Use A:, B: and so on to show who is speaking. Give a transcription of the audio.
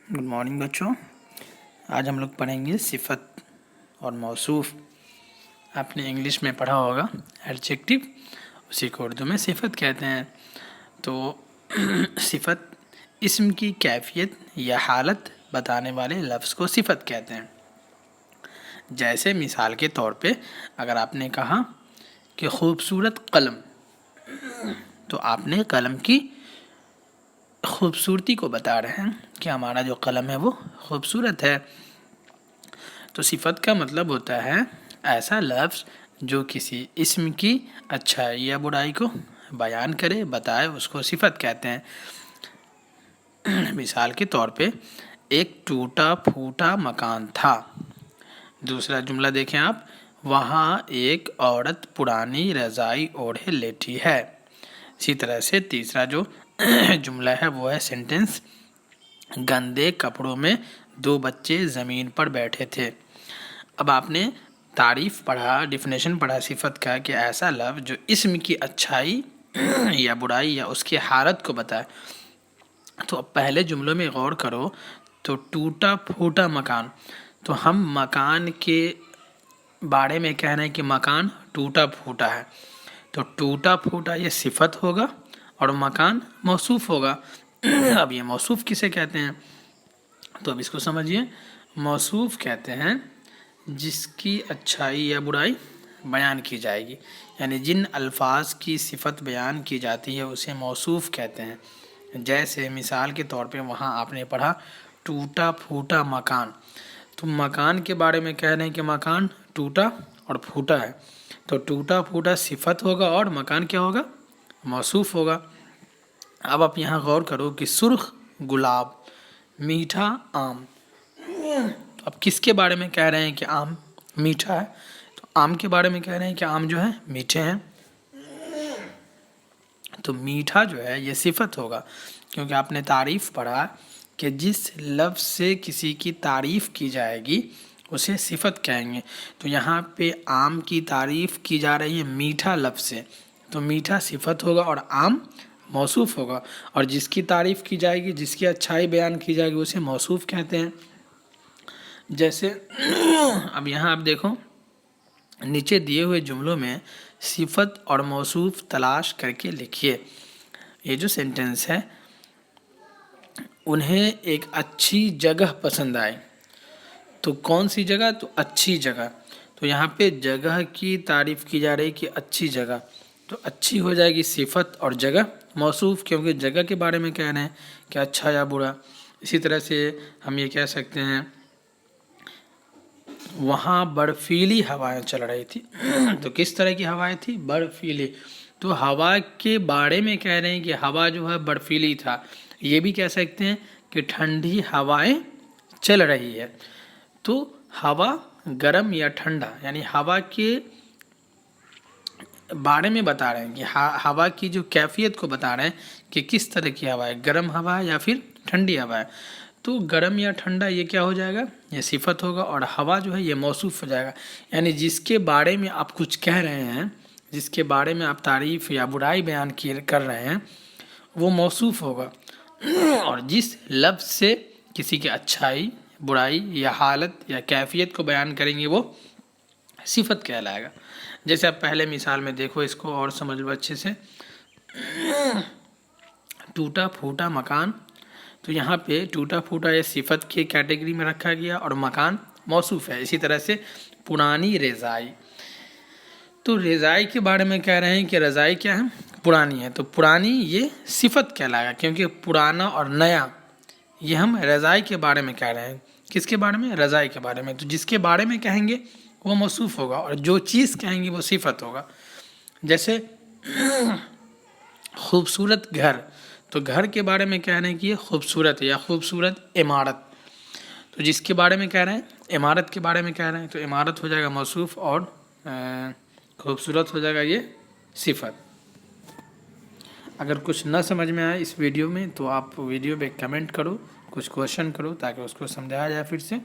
A: Good morning बच्चों। आज हम लोग पढ़ेंगे सिफत और मौसूफ। आपने इंग्लिश में पढ़ा होगा एडजेक्टिव, उसी को उर्दू में सिफत कहते हैं। तो सिफत इस्म की कैफियत या हालत बताने वाले लफ्ज़ को सिफत कहते हैं। जैसे मिसाल के तौर पे अगर आपने कहा कि खूबसूरत कलम, तो आपने कलम की खूबसूरती को बता रहे हैं कि हमारा जो कलम है वो खूबसूरत है। तो सिफत का मतलब होता है ऐसा लफ्ज़ जो किसी इस्म की अच्छाई या बुराई को बयान करे, बताए, उसको सिफत कहते हैं। मिसाल के तौर पे एक टूटा फूटा मकान था। दूसरा जुमला देखें आप, वहाँ एक औरत पुरानी रज़ाई ओढ़े लेटी है। इसी तरह से तीसरा जो जुमला है वो है सेंटेंस, गंदे कपड़ों में दो बच्चे ज़मीन पर बैठे थे। अब आपने तारीफ़ पढ़ा, डिफिनेशन पढ़ा सिफत का कि ऐसा लफ्ज़ जो इस्म की अच्छाई या बुराई या उसकी हालत को बताए। तो अब पहले जुमलों में गौर करो, तो टूटा फूटा मकान, तो हम मकान के बारे में कह रहे हैं कि मकान टूटा फूटा है। तो टूटा फूटा ये सिफत होगा और मकान मौसूफ होगा। अब ये मौसूफ किसे कहते हैं? तो अब इसको समझिए। मौसूफ कहते हैं जिसकी अच्छाई या बुराई बयान की जाएगी, यानी जिन अल्फाज की सिफत बयान की जाती है उसे मौसूफ कहते हैं। जैसे मिसाल के तौर पे वहाँ आपने पढ़ा टूटा फूटा मकान, तो मकान के बारे में कह रहे हैं कि मकान टूटा और फूटा है। तो टूटा फूटा सिफत होगा और मकान क्या होगा? मौसूफ होगा। अब आप यहाँ गौर करो कि सुर्ख गुलाब, मीठा आम, तो अब किसके बारे में कह रहे हैं कि आम मीठा है? तो आम के बारे में कह रहे हैं कि आम जो है मीठे हैं। तो मीठा जो है ये सिफत होगा, क्योंकि आपने तारीफ़ पढ़ा कि जिस लफ्ज़ से किसी की तारीफ़ की जाएगी उसे सिफत कहेंगे। तो यहाँ पे आम की तारीफ़ की जा रही है मीठा लफ्ज़ से, तो मीठा सिफत होगा और आम मौसूफ होगा। और जिसकी तारीफ़ की जाएगी, जिसकी अच्छाई बयान की जाएगी उसे मौसूफ कहते हैं। जैसे अब यहाँ आप देखो, नीचे दिए हुए जुमलों में सिफत और मौसूफ तलाश करके लिखिए। ये जो सेंटेंस है, उन्हें एक अच्छी जगह पसंद आई। तो कौन सी जगह? तो अच्छी जगह। तो यहाँ पे जगह की तारीफ़ की जा रही कि अच्छी जगह, तो अच्छी हो जाएगी सिफत और जगह मौसूफ, क्योंकि जगह के बारे में कह रहे हैं कि अच्छा या बुरा। इसी तरह से हम ये कह सकते हैं वहाँ बर्फीली हवाएं चल रही थी। तो किस तरह की हवाएं थी? बर्फीली। तो हवा के बारे में कह रहे हैं कि हवा जो है बर्फीली था। ये भी कह सकते हैं कि ठंडी हवाएं चल रही है। तो हवा गर्म या ठंडा, यानी हवा के बारे में बता रहे हैं कि हवा की जो कैफियत को बता रहे हैं कि किस तरह की हवा है, गर्म हवा है या फिर ठंडी हवा है। तो गर्म या ठंडा ये क्या हो जाएगा? ये सिफत होगा। और हवा जो है ये मौसूफ हो जाएगा, यानी जिसके बारे में आप कुछ कह रहे हैं, जिसके बारे में आप तारीफ़ या बुराई बयान कर रहे हैं, वो मौसूफ होगा। और जिस लफ्ज़ से किसी की अच्छाई, बुराई या हालत या कैफियत को बयान करेंगे वो सिफत कहलाएगा। जैसे आप पहले मिसाल में देखो, इसको और समझ लो अच्छे से। टूटा फूटा मकान, तो यहाँ पे टूटा फूटा ये सिफत की कैटेगरी में रखा गया और मकान मौसूफ है। इसी तरह से पुरानी रज़ाई, तो रज़ाई के बारे में कह रहे हैं कि रज़ाई क्या है? पुरानी है। तो पुरानी ये सिफत कहलाएगा, क्योंकि पुराना और नया ये हम रज़ाई के बारे में कह रहे हैं। किसके बारे में? रज़ाई के बारे में। तो जिसके बारे में कहेंगे वो मौसूफ होगा और जो चीज़ कहेंगे वो सिफत होगा। जैसे खूबसूरत घर, तो घर के बारे में कह रहे हैं कि ये खूबसूरत है, या खूबसूरत इमारत। तो जिसके बारे में कह रहे हैं, इमारत के बारे में कह रहे हैं, तो इमारत हो जाएगा मौसूफ और खूबसूरत हो जाएगा ये सिफत। अगर कुछ न समझ में आए इस वीडियो में तो आप वीडियो पे कमेंट करो, कुछ क्वेश्चन करो ताकि उसको समझाया जाए फिर से।